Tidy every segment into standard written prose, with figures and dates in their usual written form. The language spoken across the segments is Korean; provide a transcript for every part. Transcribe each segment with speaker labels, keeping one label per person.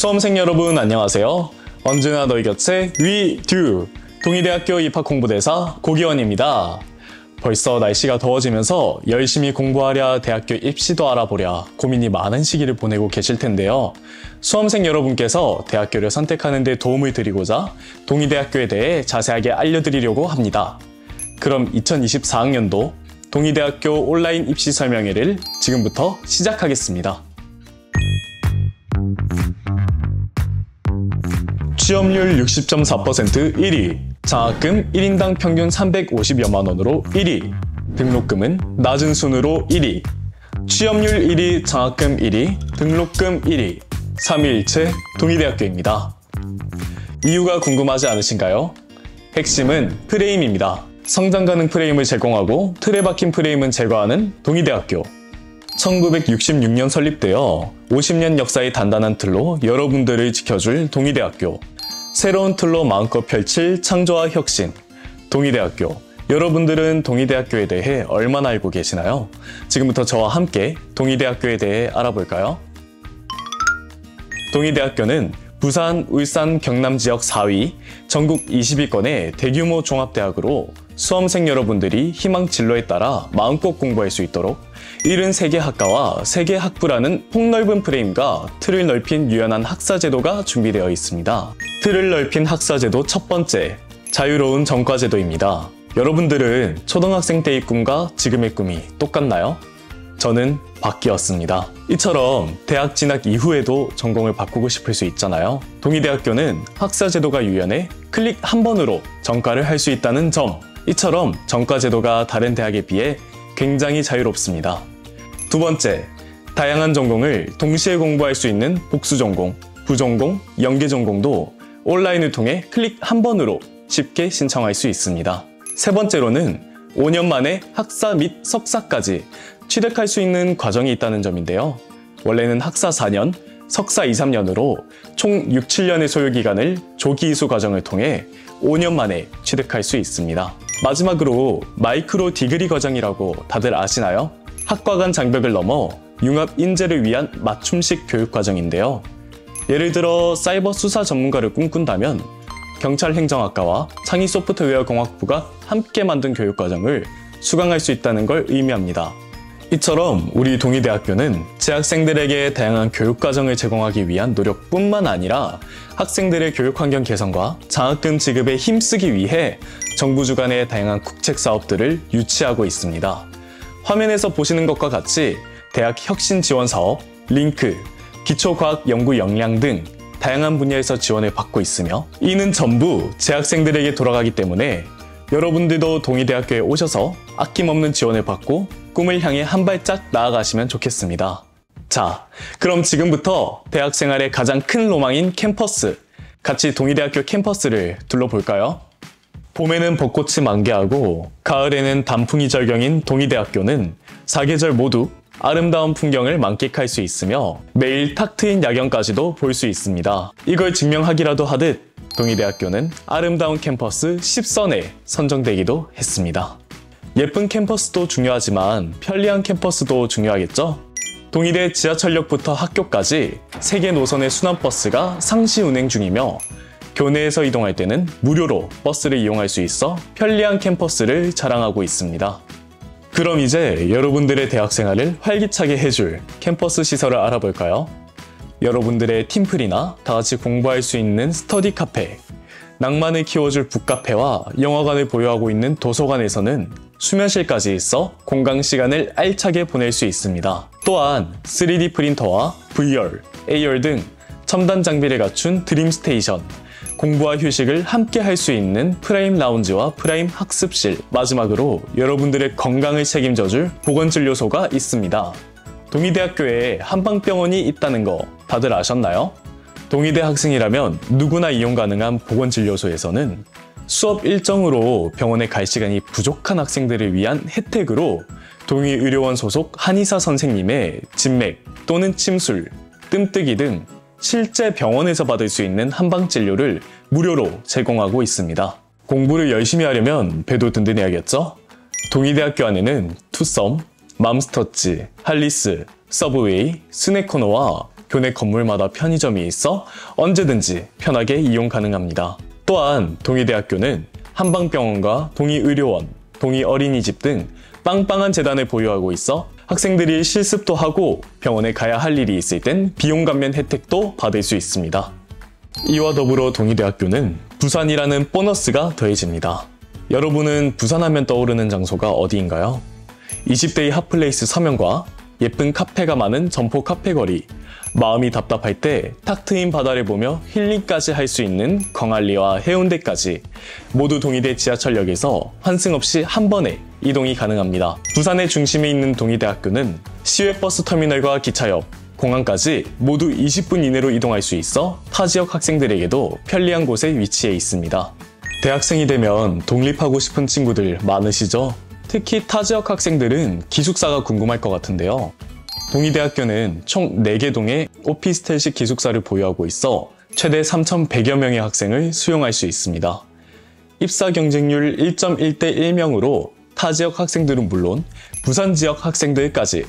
Speaker 1: 수험생 여러분 안녕하세요. 언제나 너희 곁에 위듀 동의대학교 입학홍보대사 고기원입니다. 벌써 날씨가 더워지면서 열심히 공부하랴 대학교 입시도 알아보랴 고민이 많은 시기를 보내고 계실 텐데요. 수험생 여러분께서 대학교를 선택하는 데 도움을 드리고자 동의대학교에 대해 자세하게 알려드리려고 합니다. 그럼 2024학년도 동의대학교 온라인 입시 설명회를 지금부터 시작하겠습니다. 취업률 60.4% 1위, 장학금 1인당 평균 350여만 원으로 1위, 등록금은 낮은 순으로 1위, 취업률 1위, 장학금 1위, 등록금 1위, 3위일체 동의대학교입니다. 이유가 궁금하지 않으신가요? 핵심은 프레임입니다. 성장 가능 프레임을 제공하고 틀에 박힌 프레임은 제거하는 동의대학교. 1966년 설립되어 50년 역사의 단단한 틀로 여러분들을 지켜줄 동의대학교. 새로운 틀로 마음껏 펼칠 창조와 혁신. 동의대학교. 여러분들은 동의대학교에 대해 얼마나 알고 계시나요? 지금부터 저와 함께 동의대학교에 대해 알아볼까요? 동의대학교는 부산, 울산, 경남 지역 4위, 전국 20위권의 대규모 종합대학으로 수험생 여러분들이 희망 진로에 따라 마음껏 공부할 수 있도록 73개 학과와 3개 학부라는 폭넓은 프레임과 틀을 넓힌 유연한 학사제도가 준비되어 있습니다. 틀을 넓힌 학사제도 첫 번째, 자유로운 전과제도입니다. 여러분들은 초등학생 때의 꿈과 지금의 꿈이 똑같나요? 저는 바뀌었습니다. 이처럼 대학 진학 이후에도 전공을 바꾸고 싶을 수 있잖아요. 동의대학교는 학사제도가 유연해 클릭 한 번으로 전과를 할 수 있다는 점. 이처럼 전과제도가 다른 대학에 비해 굉장히 자유롭습니다. 두 번째, 다양한 전공을 동시에 공부할 수 있는 복수전공, 부전공, 연계전공도 온라인을 통해 클릭 한 번으로 쉽게 신청할 수 있습니다. 세 번째로는 5년 만에 학사 및 석사까지 취득할 수 있는 과정이 있다는 점인데요. 원래는 학사 4년, 석사 2, 3년으로 총 6, 7년의 소요기간을 조기 이수 과정을 통해 5년 만에 취득할 수 있습니다. 마지막으로 마이크로 디그리 과정이라고 다들 아시나요? 학과 간 장벽을 넘어 융합 인재를 위한 맞춤식 교육 과정인데요. 예를 들어 사이버 수사 전문가를 꿈꾼다면 경찰 행정학과와 창의 소프트웨어 공학부가 함께 만든 교육 과정을 수강할 수 있다는 걸 의미합니다. 이처럼 우리 동의대학교는 재학생들에게 다양한 교육과정을 제공하기 위한 노력뿐만 아니라 학생들의 교육환경 개선과 장학금 지급에 힘쓰기 위해 정부 주관의 다양한 국책사업들을 유치하고 있습니다. 화면에서 보시는 것과 같이 대학 혁신 지원 사업, 링크, 기초과학 연구 역량 등 다양한 분야에서 지원을 받고 있으며 이는 전부 재학생들에게 돌아가기 때문에 여러분들도 동의대학교에 오셔서 아낌없는 지원을 받고 꿈을 향해 한 발짝 나아가시면 좋겠습니다. 자, 그럼 지금부터 대학생활의 가장 큰 로망인 캠퍼스, 같이 동의대학교 캠퍼스를 둘러볼까요? 봄에는 벚꽃이 만개하고 가을에는 단풍이 절경인 동의대학교는 사계절 모두 아름다운 풍경을 만끽할 수 있으며 매일 탁 트인 야경까지도 볼 수 있습니다. 이걸 증명하기라도 하듯 동의대학교는 아름다운 캠퍼스 10선에 선정되기도 했습니다. 예쁜 캠퍼스도 중요하지만 편리한 캠퍼스도 중요하겠죠? 동의대 지하철역부터 학교까지 3개 노선의 순환버스가 상시 운행 중이며 교내에서 이동할 때는 무료로 버스를 이용할 수 있어 편리한 캠퍼스를 자랑하고 있습니다. 그럼 이제 여러분들의 대학생활을 활기차게 해줄 캠퍼스 시설을 알아볼까요? 여러분들의 팀플이나 다같이 공부할 수 있는 스터디 카페, 낭만을 키워줄 북카페와 영화관을 보유하고 있는 도서관에서는 수면실까지 있어 공강 시간을 알차게 보낼 수 있습니다. 또한 3D 프린터와 VR, AR 등 첨단 장비를 갖춘 드림스테이션, 공부와 휴식을 함께 할 수 있는 프라임 라운지와 프라임 학습실, 마지막으로 여러분들의 건강을 책임져줄 보건진료소가 있습니다. 동의대학교에 한방병원이 있다는 거 다들 아셨나요? 동의대 학생이라면 누구나 이용 가능한 보건진료소에서는 수업 일정으로 병원에 갈 시간이 부족한 학생들을 위한 혜택으로 동의의료원 소속 한의사 선생님의 진맥 또는 침술, 뜸뜨기 등 실제 병원에서 받을 수 있는 한방진료를 무료로 제공하고 있습니다. 공부를 열심히 하려면 배도 든든해야겠죠? 동의대학교 안에는 투썸, 맘스터치, 할리스, 서브웨이, 스낵코너와 교내 건물마다 편의점이 있어 언제든지 편하게 이용 가능합니다. 또한 동의대학교는 한방병원과 동의의료원, 동의어린이집 등 빵빵한 재단을 보유하고 있어 학생들이 실습도 하고 병원에 가야 할 일이 있을 땐 비용 감면 혜택도 받을 수 있습니다. 이와 더불어 동의대학교는 부산이라는 보너스가 더해집니다. 여러분은 부산하면 떠오르는 장소가 어디인가요? 20대의 핫플레이스 서명과 예쁜 카페가 많은 점포 카페거리, 마음이 답답할 때 탁 트인 바다를 보며 힐링까지 할 수 있는 광안리와 해운대까지 모두 동의대 지하철역에서 환승 없이 한 번에 이동이 가능합니다. 부산의 중심에 있는 동의대학교는 시외버스 터미널과 기차역, 공항까지 모두 20분 이내로 이동할 수 있어 타 지역 학생들에게도 편리한 곳에 위치해 있습니다. 대학생이 되면 독립하고 싶은 친구들 많으시죠? 특히 타 지역 학생들은 기숙사가 궁금할 것 같은데요. 동의대학교는 총 4개 동의 오피스텔식 기숙사를 보유하고 있어 최대 3,100여 명의 학생을 수용할 수 있습니다. 입사 경쟁률 1.1대 1명으로 타 지역 학생들은 물론 부산 지역 학생들까지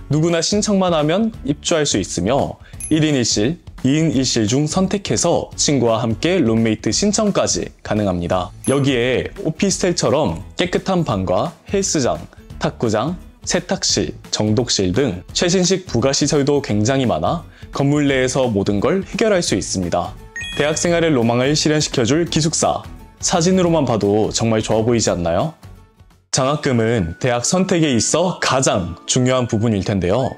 Speaker 1: 누구나 신청만 하면 입주할 수 있으며 1인 1실, 2인 1실 중 선택해서 친구와 함께 룸메이트 신청까지 가능합니다. 여기에 오피스텔처럼 깨끗한 방과 헬스장, 탁구장, 세탁실, 정독실 등 최신식 부가시설도 굉장히 많아 건물 내에서 모든 걸 해결할 수 있습니다. 대학생활의 로망을 실현시켜줄 기숙사, 사진으로만 봐도 정말 좋아 보이지 않나요? 장학금은 대학 선택에 있어 가장 중요한 부분일 텐데요.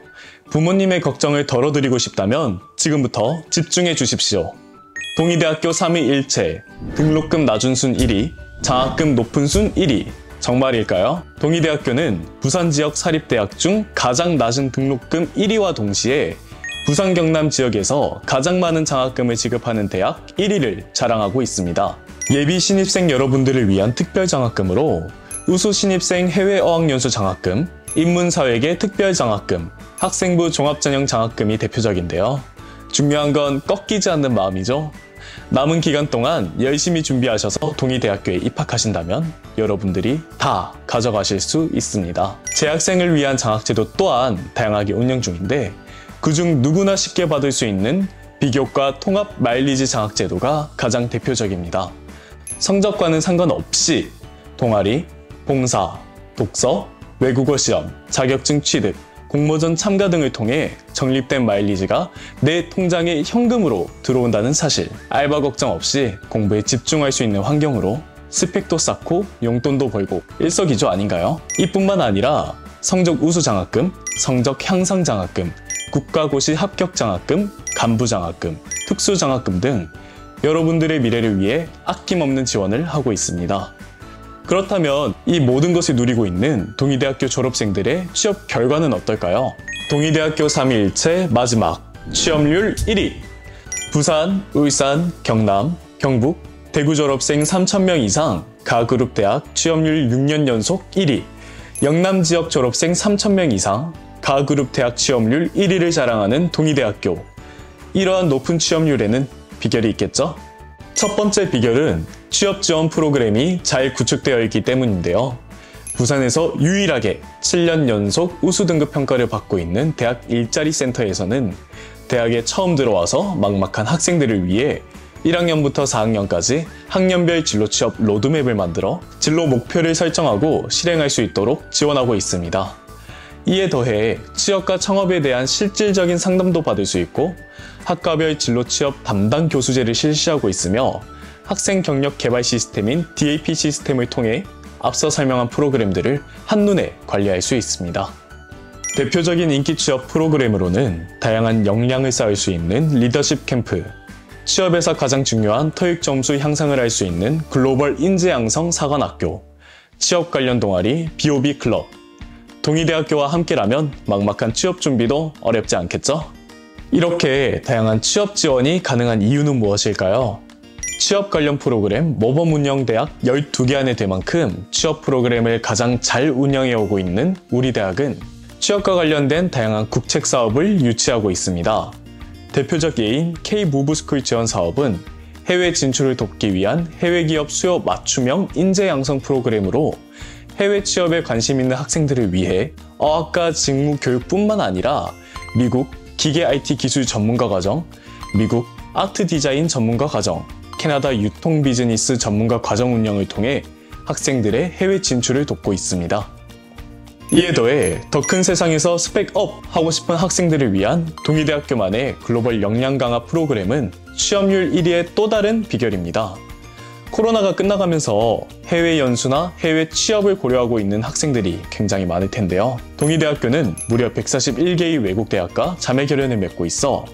Speaker 1: 부모님의 걱정을 덜어드리고 싶다면 지금부터 집중해 주십시오. 동의대학교 3위 일체, 등록금 낮은 순 1위, 장학금 높은 순 1위. 정말일까요? 동의대학교는 부산 지역 사립대학 중 가장 낮은 등록금 1위와 동시에 부산 경남 지역에서 가장 많은 장학금을 지급하는 대학 1위를 자랑하고 있습니다. 예비 신입생 여러분들을 위한 특별 장학금으로 우수 신입생 해외 어학연수 장학금, 인문사회계 특별 장학금, 학생부 종합전형 장학금이 대표적인데요. 중요한 건 꺾이지 않는 마음이죠. 남은 기간 동안 열심히 준비하셔서 동의대학교에 입학하신다면 여러분들이 다 가져가실 수 있습니다. 재학생을 위한 장학제도 또한 다양하게 운영 중인데 그중 누구나 쉽게 받을 수 있는 비교과 통합 마일리지 장학제도가 가장 대표적입니다. 성적과는 상관없이 동아리, 봉사, 독서, 외국어 시험, 자격증 취득, 공모전 참가 등을 통해 적립된 마일리지가 내 통장에 현금으로 들어온다는 사실. 알바 걱정 없이 공부에 집중할 수 있는 환경으로 스펙도 쌓고 용돈도 벌고 일석이조 아닌가요? 이뿐만 아니라 성적 우수 장학금, 성적 향상 장학금, 국가고시 합격 장학금, 간부 장학금, 특수 장학금 등 여러분들의 미래를 위해 아낌없는 지원을 하고 있습니다. 그렇다면 이 모든 것을 누리고 있는 동의대학교 졸업생들의 취업 결과는 어떨까요? 동의대학교 3위 일체 마지막 취업률 1위. 부산, 울산, 경남, 경북, 대구 졸업생 3,000명 이상 가그룹 대학 취업률 6년 연속 1위. 영남 지역 졸업생 3,000명 이상 가그룹 대학 취업률 1위를 자랑하는 동의대학교. 이러한 높은 취업률에는 비결이 있겠죠? 첫 번째 비결은 취업 지원 프로그램이 잘 구축되어 있기 때문인데요. 부산에서 유일하게 7년 연속 우수 등급 평가를 받고 있는 대학 일자리 센터에서는 대학에 처음 들어와서 막막한 학생들을 위해 1학년부터 4학년까지 학년별 진로 취업 로드맵을 만들어 진로 목표를 설정하고 실행할 수 있도록 지원하고 있습니다. 이에 더해 취업과 창업에 대한 실질적인 상담도 받을 수 있고 학과별 진로 취업 담당 교수제를 실시하고 있으며 학생 경력 개발 시스템인 DAP 시스템을 통해 앞서 설명한 프로그램들을 한눈에 관리할 수 있습니다. 대표적인 인기 취업 프로그램으로는 다양한 역량을 쌓을 수 있는 리더십 캠프, 취업에서 가장 중요한 토익 점수 향상을 할 수 있는 글로벌 인재 양성 사관학교, 취업 관련 동아리 BOB 클럽, 동의대학교와 함께라면 막막한 취업 준비도 어렵지 않겠죠? 이렇게 다양한 취업 지원이 가능한 이유는 무엇일까요? 취업 관련 프로그램 모범운영대학 12개 안에 들 만큼 취업 프로그램을 가장 잘 운영해오고 있는 우리 대학은 취업과 관련된 다양한 국책 사업을 유치하고 있습니다. 대표적 예인 K-무브스쿨 지원 사업은 해외 진출을 돕기 위한 해외기업 수요 맞춤형 인재 양성 프로그램으로 해외 취업에 관심 있는 학생들을 위해 어학과 직무 교육뿐만 아니라 미국, 기계 IT 기술 전문가 과정, 미국 아트 디자인 전문가 과정, 캐나다 유통 비즈니스 전문가 과정 운영을 통해 학생들의 해외 진출을 돕고 있습니다. 이에 더해 더 큰 세상에서 스펙업 하고 싶은 학생들을 위한 동의대학교만의 글로벌 역량 강화 프로그램은 취업률 1위의 또 다른 비결입니다. 코로나가 끝나가면서 해외 연수나 해외 취업을 고려하고 있는 학생들이 굉장히 많을 텐데요. 동의대학교는 무려 141개의 외국 대학과 자매 결연을 맺고 있어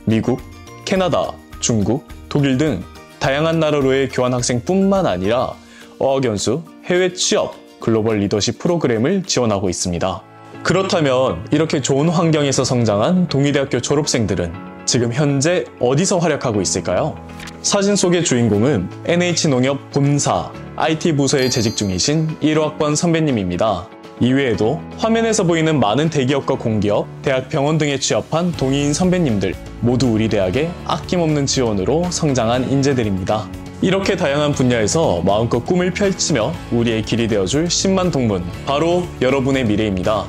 Speaker 1: 미국, 캐나다, 중국, 독일 등 다양한 나라로의 교환 학생뿐만 아니라 어학연수, 해외 취업, 글로벌 리더십 프로그램을 지원하고 있습니다. 그렇다면 이렇게 좋은 환경에서 성장한 동의대학교 졸업생들은 지금 현재 어디서 활약하고 있을까요? 사진 속의 주인공은 NH농협 본사 IT 부서에 재직 중이신 1호학번 선배님입니다. 이외에도 화면에서 보이는 많은 대기업과 공기업, 대학 병원 등에 취업한 동의인 선배님들 모두 우리 대학의 아낌없는 지원으로 성장한 인재들입니다. 이렇게 다양한 분야에서 마음껏 꿈을 펼치며 우리의 길이 되어줄 10만 동문, 바로 여러분의 미래입니다.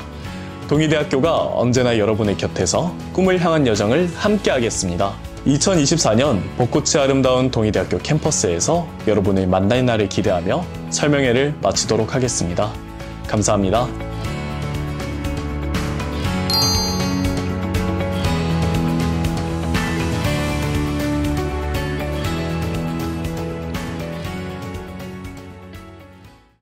Speaker 1: 동의대학교가 언제나 여러분의 곁에서 꿈을 향한 여정을 함께 하겠습니다. 2024년 벚꽃이 아름다운 동의대학교 캠퍼스에서 여러분을 만날 날을 기대하며 설명회를 마치도록 하겠습니다. 감사합니다.